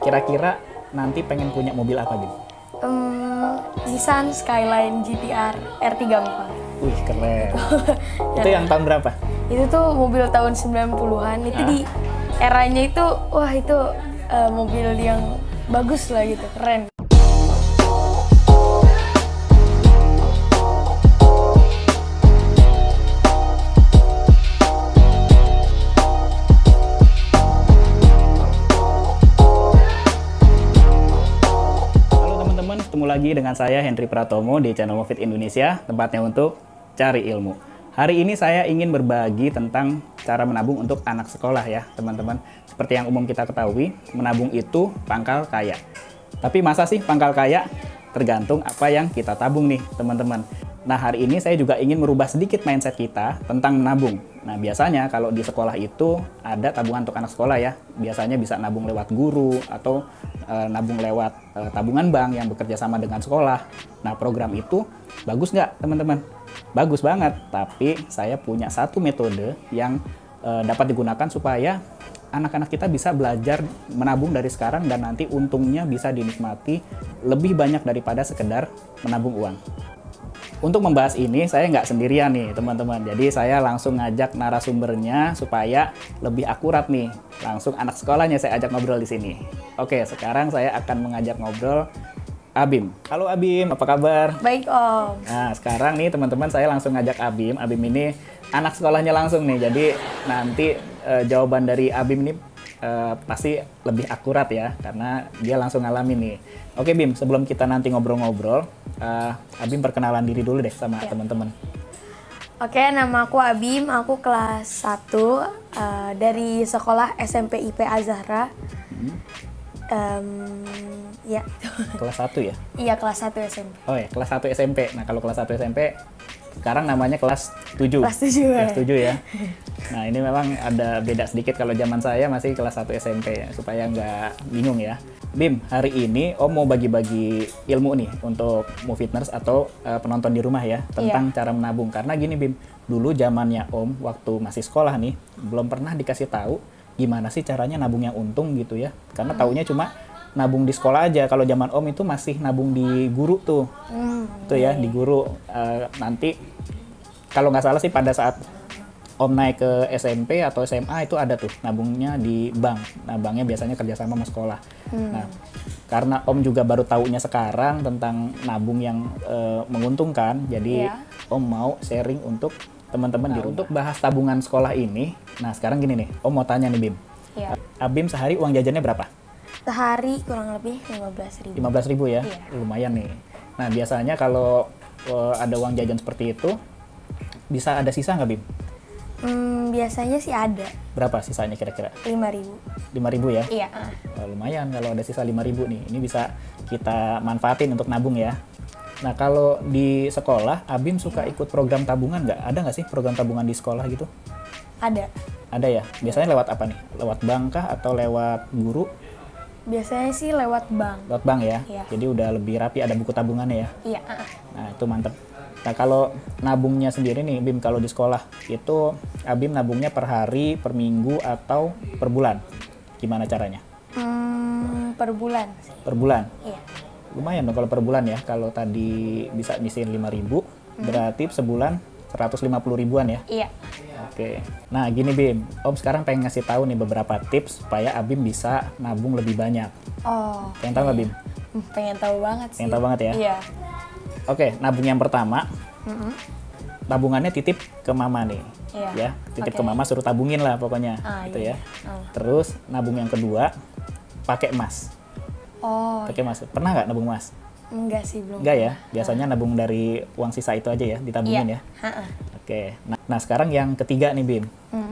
Kira-kira nanti pengen punya mobil apa, Bim? Nissan Skyline GTR R34. Wih, keren. Itu yang tahun berapa? Itu tuh mobil tahun 90-an. Itu di eranya itu, wah itu mobil yang bagus lah gitu, keren. Ketemu lagi dengan saya Henry Pratomo di channel Mofit Indonesia, tempatnya untuk cari ilmu. Hari ini saya ingin berbagi tentang cara menabung untuk anak sekolah ya teman-teman. Seperti yang umum kita ketahui, menabung itu pangkal kaya. Tapi masa sih pangkal kaya? Tergantung apa yang kita tabung nih teman-teman. Nah, hari ini saya juga ingin merubah sedikit mindset kita tentang menabung. Nah, biasanya kalau di sekolah itu ada tabungan untuk anak sekolah ya. Biasanya bisa nabung lewat guru atau nabung lewat tabungan bank yang bekerja sama dengan sekolah. Nah, program itu bagus nggak teman-teman? Bagus banget, tapi saya punya satu metode yang dapat digunakan supaya anak-anak kita bisa belajar menabung dari sekarang dan nanti untungnya bisa dinikmati lebih banyak daripada sekedar menabung uang. Untuk membahas ini, saya nggak sendirian nih teman-teman. Jadi saya langsung ngajak narasumbernya supaya lebih akurat nih. Langsung anak sekolahnya saya ajak ngobrol di sini. Oke, sekarang saya akan mengajak ngobrol Abim. Halo Abim, apa kabar? Baik Om. Nah, sekarang nih teman-teman saya langsung ngajak Abim. Abim ini anak sekolahnya langsung nih. Jadi nanti jawaban dari Abim ini pasti lebih akurat ya, karena dia langsung ngalamin nih. Oke Bim, sebelum kita nanti ngobrol-ngobrol, Abim perkenalan diri dulu deh sama teman-teman. Oke, nama aku Abim, aku kelas 1 dari sekolah SMP IP Azahra. Ya. Kelas 1 ya? Iya, kelas 1 SMP. Oh ya, kelas 1 SMP. Nah, kalau kelas 1 SMP, sekarang namanya kelas 7. Kelas 7 ya? Kelas 7 ya. Nah, ini memang ada beda sedikit. Kalau zaman saya masih kelas 1 SMP ya, supaya nggak bingung ya. Bim, hari ini Om mau bagi-bagi ilmu nih untuk Movitners atau penonton di rumah ya, tentang cara menabung. Karena gini Bim, dulu zamannya Om, waktu masih sekolah nih, belum pernah dikasih tahu gimana sih caranya nabung yang untung gitu ya. Karena taunya cuma nabung di sekolah aja. Kalau zaman Om itu masih nabung di guru tuh. Tuh ya, di guru. Nanti kalau nggak salah sih pada saat Om naik ke SMP atau SMA itu ada tuh nabungnya di bank. Nah, banknya biasanya kerjasama sama sekolah. Nah, karena Om juga baru taunya sekarang tentang nabung yang menguntungkan, jadi Om mau sharing untuk teman-teman di rumah. Untuk bahas tabungan sekolah ini, nah sekarang gini nih, Om mau tanya nih Bim. Abim sehari uang jajannya berapa? Sehari kurang lebih 15.000. 15.000 ya? Iya. Lumayan nih. Nah, biasanya kalau ada uang jajan seperti itu, bisa ada sisa nggak Bim? Biasanya sih ada. Berapa sisanya kira-kira? 5.000. 5.000 ya? Iya. Lumayan kalau ada sisa 5.000 nih. Ini bisa kita manfaatin untuk nabung ya. Nah, kalau di sekolah, Abim suka ikut program tabungan nggak? Ada nggak sih program tabungan di sekolah gitu? Ada. Ada ya? Biasanya lewat apa nih? Lewat bank kah atau lewat guru? Biasanya sih lewat bank. Lewat bank ya? Iya. Jadi udah lebih rapi, ada buku tabungannya ya? Iya. Nah, itu mantep. Nah, kalau nabungnya sendiri nih, Bim, kalau di sekolah, itu Abim nabungnya per hari, per minggu, atau per bulan? Gimana caranya? Per bulan sih. Per bulan? Iya. Lumayan dong kalau per bulan ya. Kalau tadi bisa nyisihin 5.000, berarti sebulan 150 ribuan ya? Iya. Oke. Nah, gini Bim, Om sekarang pengen ngasih tahu nih beberapa tips supaya Abim bisa nabung lebih banyak. Oh. Pengen tahu nggak Bim? Pengen tahu banget sih. Pengen tahu banget ya? Iya. Oke, nabung yang pertama, tabungannya titip ke mama nih. Iya. Ya, titip ke mama, suruh tabungin lah pokoknya. Gitu ya. Terus nabung yang kedua, pakai emas. Oh. Pakai emas. Pernah nggak nabung emas? Enggak sih, belum. Enggak ya? Biasanya nabung dari uang sisa itu aja ya, ditabungin ya? Oke. Nah, sekarang yang ketiga nih Bim.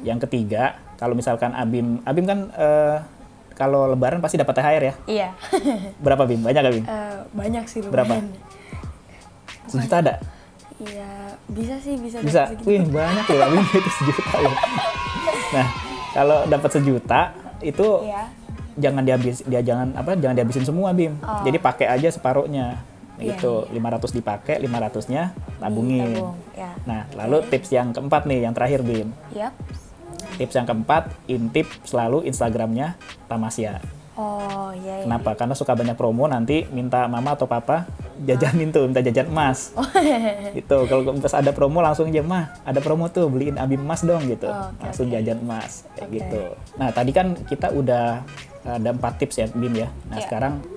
Yang ketiga, kalau misalkan Abim kan kalau lebaran pasti dapat THR ya? Iya. Berapa Bim? Banyak nggak Bim? Banyak sih. Berapa? Lumayan. 1 juta ada? Iya, bisa sih, bisa. Bisa? Wih, banyak ya Bim, itu 1 juta ya. Nah, kalau dapat 1 juta, itu jangan dihabisin semua Bim. Jadi pakai aja separuhnya. Gitu, 500 dipakai, 500-nya tabungin. Ya. Nah, lalu tips yang keempat nih, yang terakhir Bim. Yap. Tips yang keempat, intip selalu Instagramnya Tamasya. Oh iya. Kenapa? Karena suka banyak promo, nanti minta mama atau papa jajanin tuh, minta jajan emas. Gitu. Kalau pas ada promo langsung aja, mah ada promo tuh, beliin Abim emas dong gitu. Langsung jajan emas kayak gitu. Nah tadi kan kita udah ada 4 tips ya Bim ya. Nah sekarang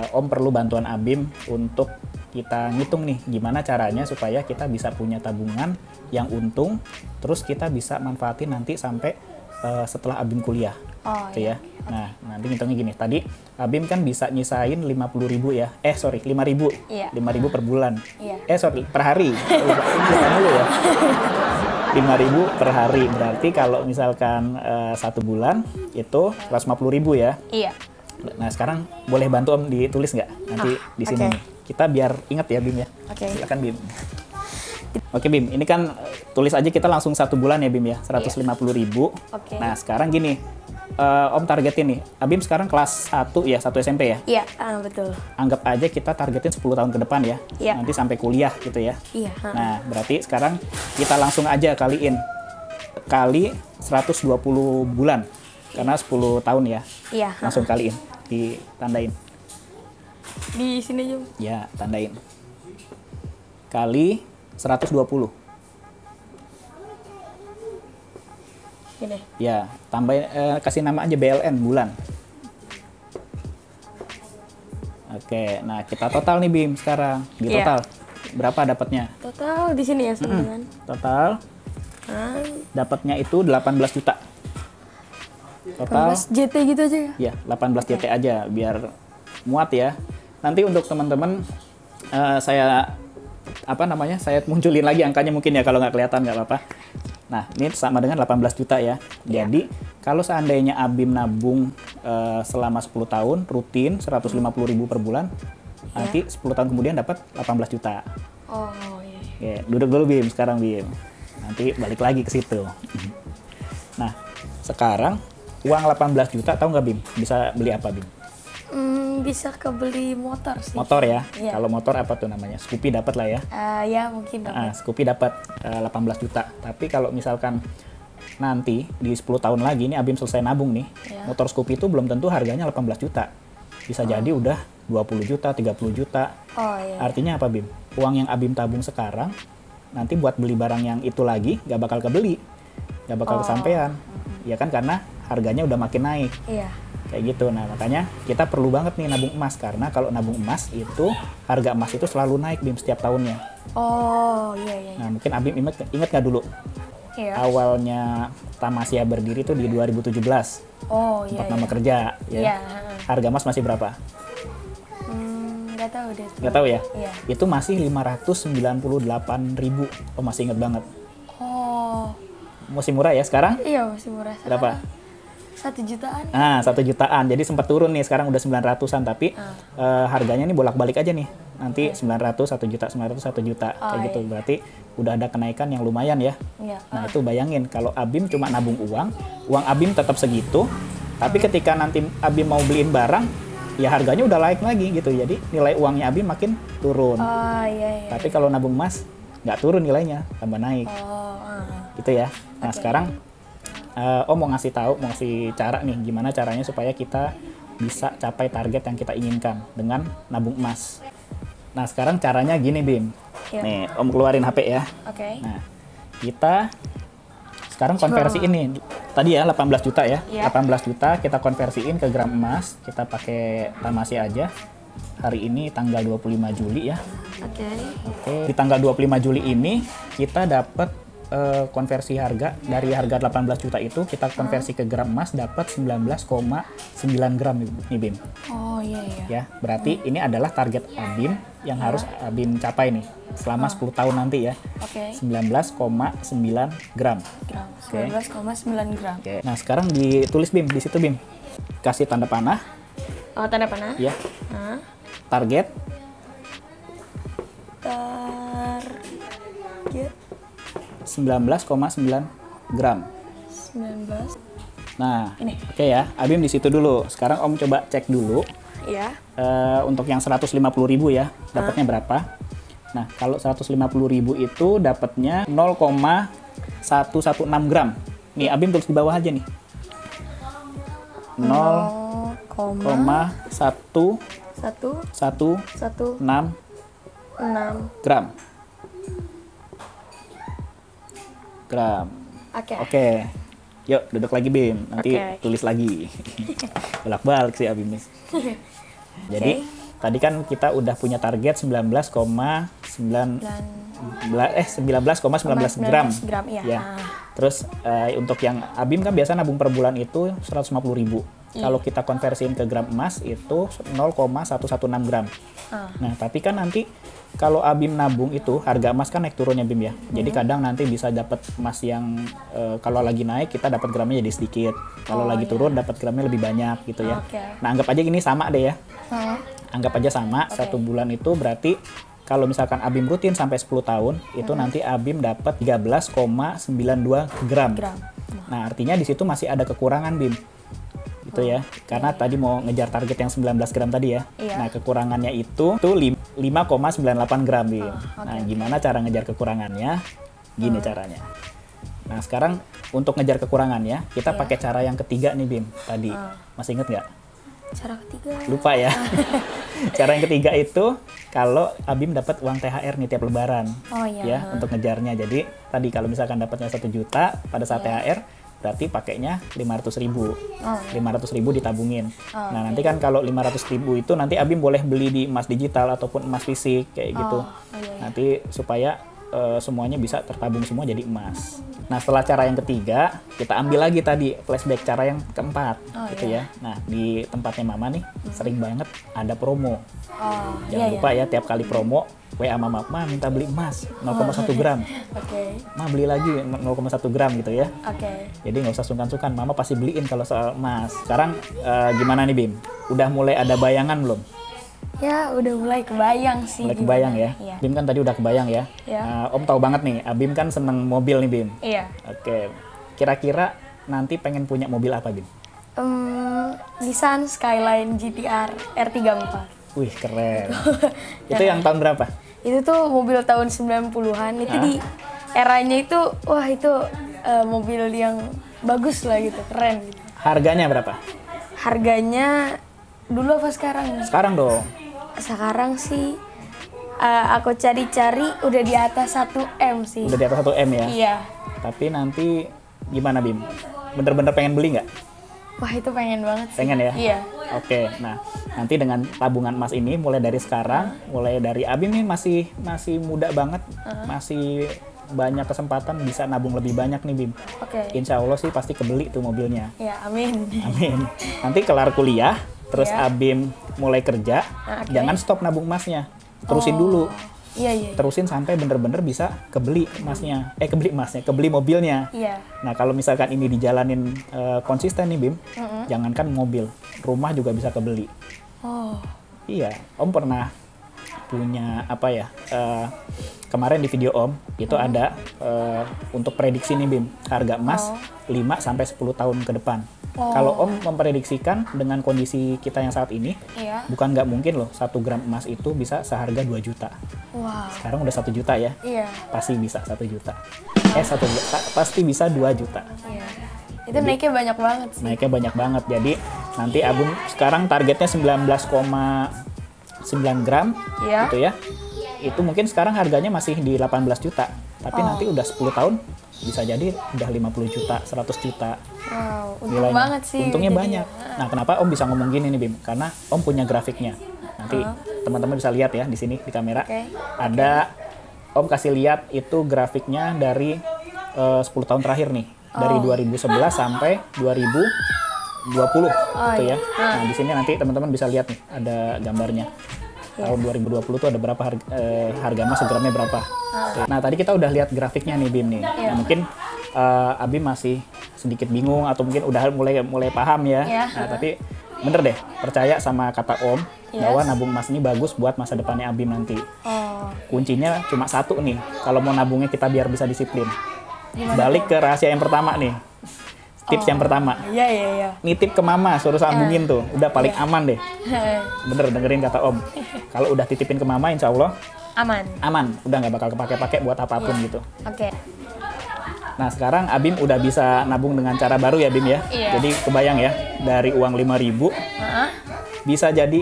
Om perlu bantuan Abim untuk kita ngitung nih gimana caranya supaya kita bisa punya tabungan yang untung, terus kita bisa manfaatin nanti sampai setelah Abim kuliah. Gitu ya. Nah, nanti ngitungnya gini. Tadi Abim kan bisa nyisain 50.000 ya. 5.000. 5.000 per bulan. Per hari. Lupa dulu ya. 5.000 per hari. Berarti kalau misalkan 1 bulan itu 150.000 ya. Iya. Nah, sekarang boleh bantu Om ditulis nggak? Nanti di sini nih. Kita biar ingat ya Bim ya. Silakan Bim. Oke Bim, ini kan tulis aja kita langsung 1 bulan ya Bim ya, 150.000. Nah sekarang gini, Om targetin nih, Abim sekarang kelas 1 ya, 1 SMP ya? Iya, betul. Anggap aja kita targetin 10 tahun ke depan ya, nanti sampai kuliah gitu ya. Nah berarti sekarang kita langsung aja kaliin, kali 120 bulan, karena 10 tahun ya, langsung kaliin, ditandain. Di sini aja. Ya, tandain. Kali 120. Gini. Ya, tambahin kasih nama aja BLN bulan. Oke, nah kita total nih Bim sekarang. Di total berapa dapatnya? Total di sini ya sama dengan. Total dapatnya itu 18 juta. Total 18 JT gitu aja ya? Ya, 18 JT aja biar muat ya. Nanti untuk teman-teman saya munculin lagi angkanya mungkin ya, kalau nggak kelihatan nggak apa-apa. Nah, ini sama dengan 18 juta ya. Jadi, kalau seandainya Abim nabung selama 10 tahun, rutin 150.000 per bulan, nanti 10 tahun kemudian dapat 18 juta. Oh, iya. Oke, duduk dulu Bim, sekarang Bim. Nanti balik lagi ke situ. Nah, sekarang uang 18 juta, tahu nggak Bim? Bisa beli apa Bim? Bisa kebeli motor sih. Motor ya? Kalau motor apa tuh namanya? Scoopy dapat lah ya? Ya mungkin dapat. Scoopy dapat 18 juta. Tapi kalau misalkan nanti di 10 tahun lagi ini Abim selesai nabung nih, motor Scoopy itu belum tentu harganya 18 juta. Bisa jadi udah 20 juta, 30 juta. Artinya apa Bim? Uang yang Abim tabung sekarang, nanti buat beli barang yang itu lagi gak bakal kebeli. Gak bakal kesampean. Ya kan, karena harganya udah makin naik. Kayak gitu. Nah makanya kita perlu banget nih nabung emas, karena kalau nabung emas itu harga emas itu selalu naik Bim setiap tahunnya. Nah mungkin Abim inget nggak dulu awalnya Tamasya berdiri tuh di 2017 tempat nama kerja ya. Harga emas masih berapa? Nggak tahu deh. Nggak tahu ya? Itu masih 598.000. Masih inget banget. Masih murah ya sekarang? Iya masih murah. Berapa? 1 jutaan. 1 jutaan. Jadi sempat turun nih, sekarang udah 900-an, tapi harganya nih bolak-balik aja nih. Nanti 900, 1 juta, 900, 1 juta. Kayak gitu. Berarti udah ada kenaikan yang lumayan ya. Nah, itu bayangin kalau Abim cuma nabung uang Abim tetap segitu, tapi ketika nanti Abim mau beliin barang, ya harganya udah naik lagi gitu. Jadi nilai uangnya Abim makin turun. Tapi kalau nabung emas nggak turun nilainya, tambah naik. Gitu ya. Nah, sekarang Om mau ngasih cara nih gimana caranya supaya kita bisa capai target yang kita inginkan dengan nabung emas. Nah sekarang caranya gini Bim. Nih Om keluarin HP ya. Nah kita sekarang konversi ini tadi ya 18 juta ya. 18 juta kita konversiin ke gram emas. Kita pakai Tamasya aja. Hari ini tanggal 25 Juli ya. Di tanggal 25 Juli ini kita dapat konversi harga dari harga 18 juta itu kita konversi ke gram emas dapat 19,9 gram nih Bim. Ya, berarti ini adalah target Abim yang harus Abim capai nih selama 10 tahun nanti ya. 19,9 gram. 19,9 gram. Nah, sekarang ditulis Bim di situ Bim. Kasih tanda panah. Tanda panah. Ya. Target. 19,9 gram. 19. Nah, oke ya, Abim di situ dulu. Sekarang Om coba cek dulu. Untuk yang 150.000 ya, dapatnya berapa? Nah, kalau 150.000 itu dapatnya 0,116 gram. Nih, Abim tulis di bawah aja nih. 0,116 satu 1,116 enam. gram. Oke. Oke. Yuk, duduk lagi Bim. Nanti Oke. tulis lagi. Bolak-balik sih Abim nih. Jadi, tadi kan kita udah punya target 19,19 gram. Iya. Ya. Terus untuk yang Abim kan biasa nabung per bulan itu 150.000. Kalau kita konversiin ke gram emas itu 0,116 gram. Nah, tapi kan nanti kalau Abim nabung itu harga emas kan naik turunnya Bim ya. Jadi kadang nanti bisa dapat emas yang kalau lagi naik kita dapat gramnya jadi sedikit. Kalau lagi turun dapat gramnya lebih banyak gitu ya. Oke. Nah, anggap aja gini sama deh ya. Anggap aja sama, satu bulan itu berarti kalau misalkan Abim rutin sampai 10 tahun, itu nanti Abim dapat 13,92 gram. Nah, artinya di situ masih ada kekurangan Bim. Gitu ya. Karena tadi mau ngejar target yang 19 gram tadi ya. Iya. Nah, kekurangannya itu 5,98 gram Bim. Nah, gimana cara ngejar kekurangannya? Gini caranya. Nah, sekarang untuk ngejar kekurangannya, kita pakai cara yang ketiga nih Bim. Tadi. Masih inget nggak? Cara ketiga. Lupa ya. Cara yang ketiga itu kalau Abim dapat uang THR nih tiap lebaran. Ya, untuk ngejarnya. Jadi tadi kalau misalkan dapatnya 1 juta pada saat THR, berarti pakainya 500.000. 500.000 ditabungin. Nah, nanti kan kalau 500.000 itu nanti Abim boleh beli di emas digital ataupun emas fisik kayak gitu. Nanti supaya semuanya bisa tertabung semua jadi emas. Nah, setelah cara yang ketiga, kita ambil lagi tadi flashback cara yang keempat gitu ya. Nah, di tempatnya Mama nih sering banget ada promo. Jangan lupa ya, tiap kali promo WA Mama, "Ma minta beli emas 0,1 gram." "Ma beli lagi 0,1 gram" gitu ya. Jadi nggak usah sungkan-sungkan, Mama pasti beliin kalau soal emas. Sekarang gimana nih Bim? Udah mulai ada bayangan belum? Ya, udah mulai kebayang sih. Mulai kebayang ya? Iya. Bim kan tadi udah kebayang ya? Om tahu banget nih, Abim kan seneng mobil nih Bim. Iya. Oke, kira-kira nanti pengen punya mobil apa Bim? Nissan Skyline GTR R34. Wih, keren. Itu yang tahun berapa? Itu tuh mobil tahun 90-an. Itu di eranya itu, wah itu mobil yang bagus lah gitu, keren gitu. Harganya berapa? Harganya dulu apa sekarang? Sekarang dong. Sekarang sih aku cari-cari udah di atas 1 M sih. Udah di atas 1 M ya? Iya. Tapi nanti gimana Bim? Bener-bener pengen beli nggak? Wah, itu pengen banget sih. Pengen ya? Iya. Oke, nah nanti dengan tabungan emas ini mulai dari sekarang, mulai dari Abim nih masih muda banget, masih banyak kesempatan bisa nabung lebih banyak nih Bim. Insya Allah sih pasti kebeli tuh mobilnya. Ya, amin. Amin. Nanti kelar kuliah, terus Abim mulai kerja, jangan stop nabung emasnya, terusin dulu. Iya. Terusin sampai bener-bener bisa kebeli emasnya, kebeli mobilnya. Iya. Nah, kalau misalkan ini dijalanin konsisten nih Bim, jangankan mobil, rumah juga bisa kebeli. Iya, Om pernah punya apa ya? Kemarin di video Om itu ada untuk prediksi nih Bim, harga emas 5 sampai 10 tahun ke depan. Kalau Om memprediksikan dengan kondisi kita yang saat ini, bukan nggak mungkin loh 1 gram emas itu bisa seharga 2 juta. Sekarang udah 1 juta ya? Iya. Pasti bisa 1 juta. 1 juta, pasti bisa 2 juta. Iya. Itu naiknya banyak banget sih. Naiknya banyak banget. Jadi nanti Abim sekarang targetnya 19,9 gram gitu ya. Itu mungkin sekarang harganya masih di 18 juta. Tapi nanti udah 10 tahun bisa jadi udah 50 juta, 100 juta. Wow, untung nilainya. banget sih. Untungnya jadinya. banyak. Nah, kenapa Om bisa ngomong gini nih Bim? Karena Om punya grafiknya. Nanti teman-teman bisa lihat ya di sini di kamera. Ada Om kasih lihat itu grafiknya dari 10 tahun terakhir nih. Dari 2011 sampai 2020 gitu ya. Nah, di sini nanti teman-teman bisa lihat nih ada gambarnya. Tahun 2020 tuh ada berapa harga emas segramnya berapa. Nah, tadi kita udah lihat grafiknya nih Bim nih. Nah, mungkin Abim masih sedikit bingung atau mungkin udah mulai paham ya. Nah, tapi bener deh, percaya sama kata Om bahwa nabung emas ini bagus buat masa depannya Abim nanti. Kuncinya cuma satu nih, kalau mau nabungnya kita biar bisa disiplin. Balik ke rahasia yang pertama nih. Tips yang pertama. Iya. Nitip ke Mama, suruh sambungin tuh. Udah paling aman deh. Bener, dengerin kata Om. Kalau udah titipin ke Mama, insya Allah aman. Udah nggak bakal kepake-pake buat apapun gitu. Nah, sekarang Abim udah bisa nabung dengan cara baru ya, Bim ya. Iya. Jadi kebayang ya, dari uang 5.000 Heeh. bisa jadi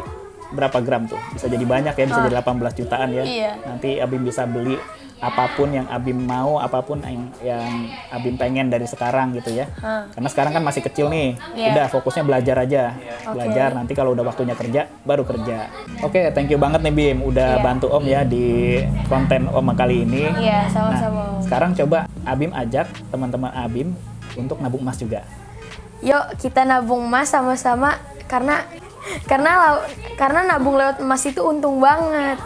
berapa gram tuh? Bisa jadi banyak ya, bisa jadi 18 jutaan ya. Iya. Nanti Abim bisa beli apapun yang Abim mau, apapun yang Abim pengen dari sekarang gitu ya. Karena sekarang kan masih kecil nih. Iya. Udah fokusnya belajar aja. Oke. Belajar, nanti kalau udah waktunya kerja baru kerja. Oke, thank you banget nih Bim udah Iya. bantu Om ya di konten Om kali ini. Iya, sama-sama. Sekarang coba Abim ajak teman-teman Abim untuk nabung emas juga. Yuk kita nabung emas sama-sama karena nabung lewat emas itu untung banget.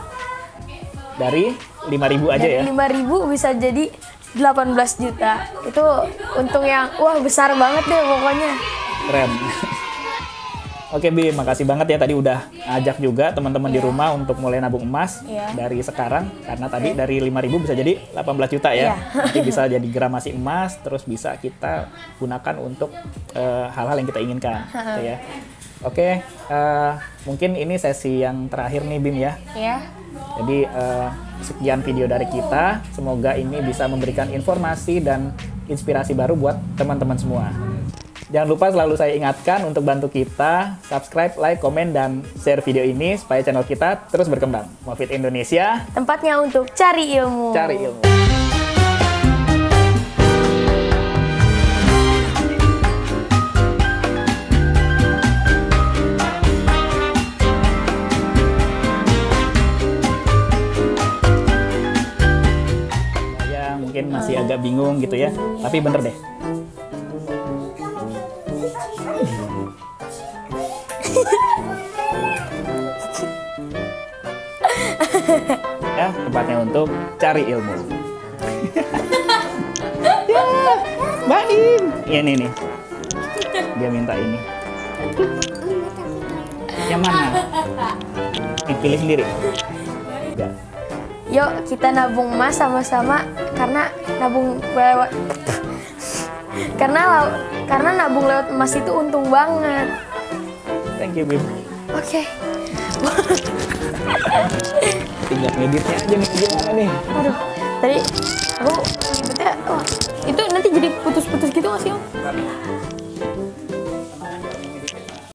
Dari 5.000 aja ya. Dari 5.000 bisa jadi 18 juta. Itu untung yang wah besar banget deh pokoknya. Keren. Oke Bim, makasih banget ya tadi udah ajak juga teman-teman di rumah untuk mulai nabung emas Iya. dari sekarang. Karena tadi dari 5.000 bisa jadi 18 juta ya. Iya. Nanti bisa jadi gramasi emas, terus bisa kita gunakan untuk hal-hal yang kita inginkan. Gitu ya. Oke, mungkin ini sesi yang terakhir nih Bim ya. Ya. Jadi sekian video dari kita. Semoga ini bisa memberikan informasi dan inspirasi baru buat teman-teman semua. Jangan lupa selalu saya ingatkan untuk bantu kita subscribe, like, komen, dan share video ini supaya channel kita terus berkembang. Mofit Indonesia, Tempatnya untuk cari ilmu. cari ilmu. Ya mungkin masih agak bingung gitu ya, tapi bener deh. Ya, tempatnya untuk cari ilmu. Ya, Baim. Iya nih. Dia minta ini. Yang mana? Pilih sendiri. Enggak. Yuk kita nabung emas sama-sama karena nabung lewat karena nabung lewat emas itu untung banget. Thank you, Bim. Oke. Tinggal ngeditnya aja nih, gimana nih? Aduh, tadi aku ribetnya, itu nanti jadi putus-putus gitu nggak sih Om?